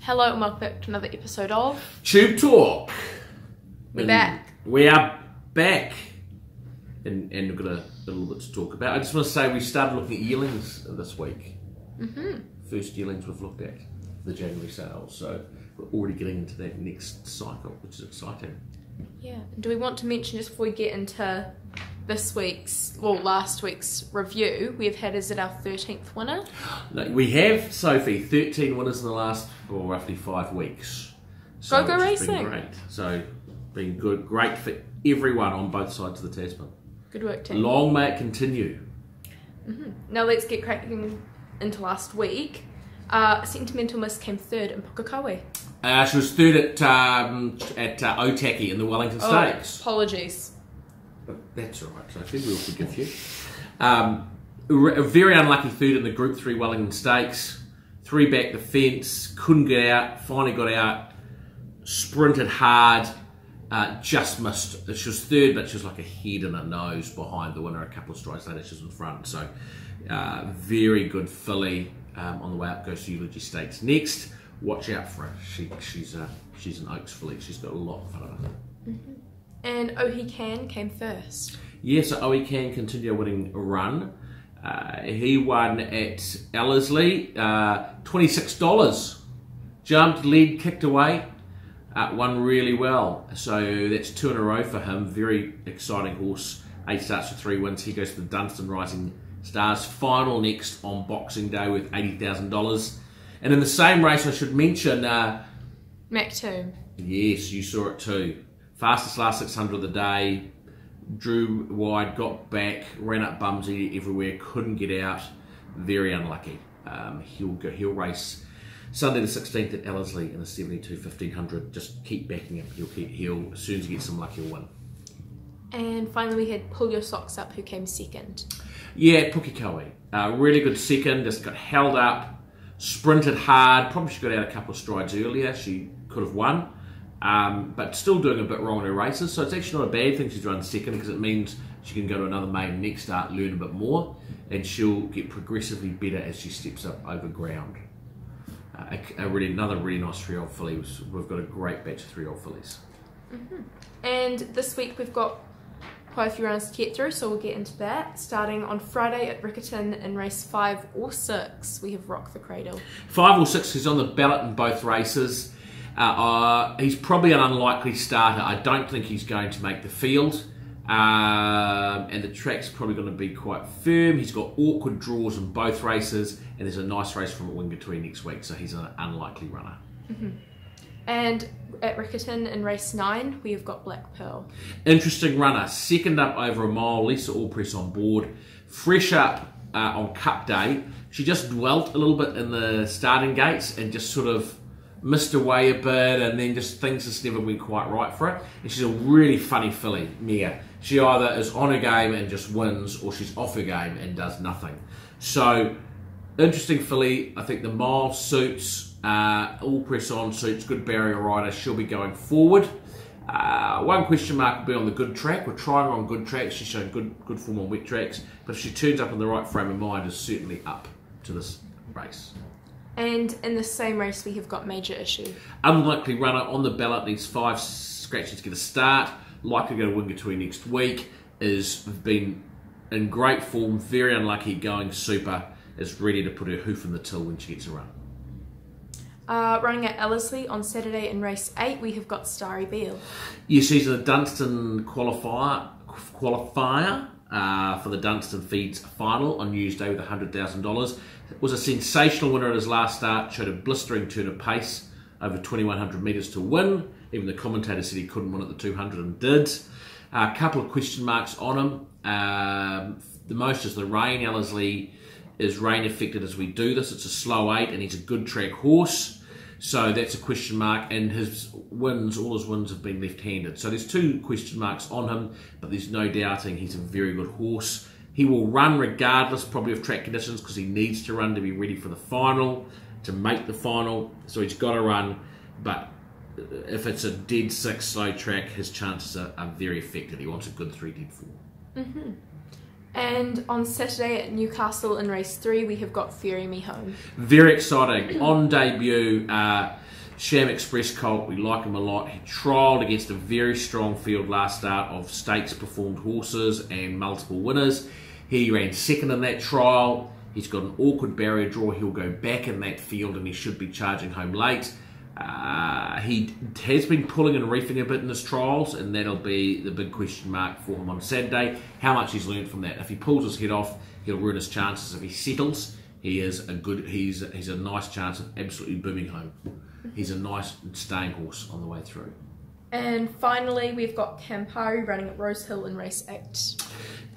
Hello and welcome back to another episode of Tube Talk. We're back. We are back. And we've got a little bit to talk about. I just want to say we started looking at yearlings this week. First yearlings we've looked at, the January sales. So we're already getting into that next cycle, which is exciting. Yeah. Do we want to mention, just before we get into last week's review, we've had, is it our 13th winner? We have, Sophie, 13 winners in the last, roughly 5 weeks. So Go Racing! Been great. So, been good, great for everyone on both sides of the Tasman. Good work, team. Long may it continue. Now let's get cracking into last week. Sentimental Miss came third in Pukekohe. She was third at Otaki in the Wellington Stakes. Apologies. But that's all right, Sophie, we'll forgive you. A very unlucky third in the Group 3 Wellington Stakes. 3 back the fence, couldn't get out, finally got out, sprinted hard, just missed. She was third, but she was like a head and a nose behind the winner. A couple of strides later, she was in front. So, very good filly on the way up, goes to Eulogy Stakes. Next, watch out for her. She's an Oaks filly. She's got a lot of fun of her. And Oh He Can came first. Yes, so Oe can continue a winning run. He won at Ellerslie, $26. Jumped, led, kicked away, won really well. So that's 2 in a row for him. Very exciting horse. 8 starts with 3 wins. He goes to the Dunstan Rising Stars final next on Boxing Day with $80,000. And in the same race, I should mention... Mactoom. Yes, you saw it too. Fastest last 600 of the day. Drew wide, got back, ran up Bumsy everywhere, couldn't get out. Very unlucky. He'll race Sunday the 16th at Ellerslie in the 72-1500. Just keep backing him. He'll as soon as he gets some luck, he'll win. And finally we had Pull Your Socks Up, who came second. Yeah, Pukekohe. Really good second, just got held up, sprinted hard. Probably should have got out a couple of strides earlier. She could have won. But still doing a bit wrong in her races, so it's actually not a bad thing she's run second, because it means she can go to another maiden next start, learn a bit more, and she'll get progressively better as she steps up over ground. Another really nice 3-year-old filly. We've got a great batch of 3-year-old fillies. And this week we've got quite a few rounds to get through, so we'll get into that. Starting on Friday at Riccarton in race 5 or 6, we have Rock the Cradle. 5 or 6, he's on the ballot in both races. He's probably an unlikely starter. I don't think he's going to make the field. And the track's probably going to be quite firm. He's got awkward draws in both races, and there's a nice race from at Wingatui next week, so he's an unlikely runner. And at Riccarton in race 9, we have got Black Pearl. Interesting runner. Second up over a mile. Lisa Allpress on board. Fresh up on Cup Day. She just dwelt a little bit in the starting gates and just sort of missed away a bit, and then just things just never went quite right for her. And she's a really funny filly, Mia. She either is on her game and just wins, or she's off her game and does nothing. So, interesting filly. I think the mile suits, all press on suits, good barrier rider. She'll be going forward. One question mark will be on the good track. We're trying her on good tracks. She's shown good form on wet tracks. But if she turns up in the right frame of mind, is certainly up to this race. And in the same race, we have got Major Issue. Unlikely runner on the ballot, needs 5 scratches to get a start. Likely to go to Wingatui next week. Has been in great form, very unlucky, going super. Is ready to put her hoof in the till when she gets a run. Running at Ellerslie on Saturday in race 8, we have got Starry Beale. Yes, she's a Dunstan qualifier for the Dunstan Feeds final on New Year's Day with $100,000. Was a sensational winner at his last start, showed a blistering turn of pace over 2,100 metres to win. Even the commentator said he couldn't win at the 200 and did. A couple of question marks on him. The most is the rain. Ellerslie is rain affected as we do this. It's a slow 8 and he's a good track horse. So that's a question mark, and his wins, all his wins have been left-handed. So there's 2 question marks on him, but there's no doubting he's a very good horse. He will run regardless probably of track conditions, because he needs to run to be ready for the final, to make the final. So he's got to run, but if it's a dead 6 slow track, his chances are very affected. He wants a good 3 dead 4. And on Saturday at Newcastle in race 3, we have got Ferry Me Home. Very exciting. On debut, Sham Express Colt, we like him a lot. He trialled against a very strong field last start of stakes performed horses and multiple winners. He ran second in that trial. He's got an awkward barrier draw. He'll go back in that field and he should be charging home late. He has been pulling and reefing a bit in his trials, and that'll be the big question mark for him on Saturday. How much he's learned from that. If he pulls his head off, he'll ruin his chances. If he settles, he's a nice chance of absolutely booming home. He's a nice staying horse on the way through. And finally, we've got Campari running at Rose Hill in race 8.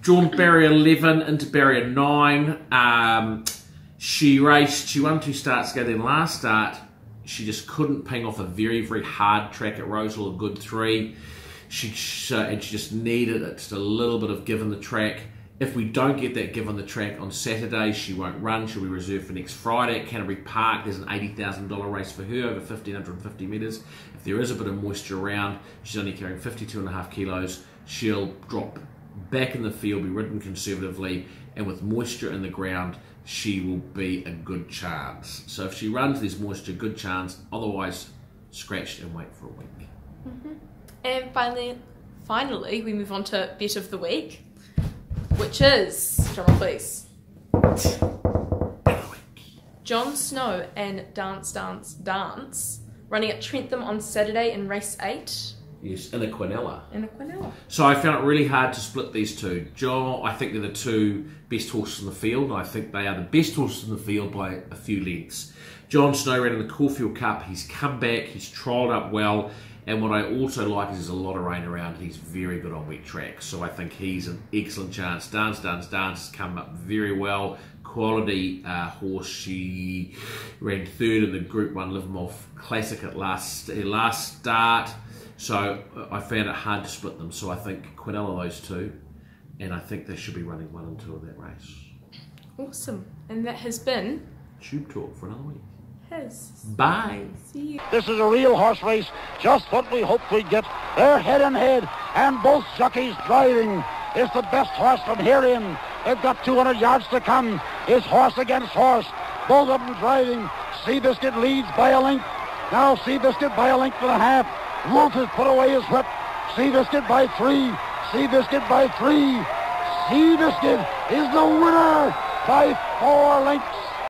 Drawn barrier 11 into barrier 9. She won 2 starts ago. Then last start, she just couldn't ping off a very, very hard track at Rose Hill, a good 3. She just needed just a little bit of give in the track. If we don't get that give on the track on Saturday, she won't run. She'll be reserved for next Friday at Canterbury Park. There's an $80,000 race for her over 1,550 metres. If there is a bit of moisture around, she's only carrying 52.5 kilos. She'll drop back in the field, be ridden conservatively, and with moisture in the ground, she will be a good chance. So if she runs, there's moisture, good chance. Otherwise, scratched and wait for a week. And finally, we move on to Bet of the Week, which is, drumroll please, Jon Snow and Dance Dance Dance running at Trentham on Saturday in race 8. Yes, in a Quinella. So I found it really hard to split these two. John, I think they're the 2 best horses in the field. I think they are the best horses in the field by a few lengths. Jon Snow ran in the Caulfield Cup. He's come back. He's trialled up well. And what I also like is there's a lot of rain around. He's very good on wet tracks. So I think he's an excellent chance. Dance has come up very well. Quality horse. She ran 3rd in the Group 1 Livermore Classic at last start. So I found it hard to split them. So I think Quinella those 2. And I think they should be running 1 and 2 of that race. Awesome. And that has been Tube Talk for another week. Bye. See you. This is a real horse race, just what we hoped we'd get. They're head and head, and both jockeys driving. It's the best horse from here in. They've got 200 yards to come. It's horse against horse. Both of them driving. Seabiscuit leads by a length. Now Seabiscuit by a length and a half. Wolf has put away his whip. Seabiscuit by 3. Seabiscuit by 3. Seabiscuit is the winner by 4 lengths.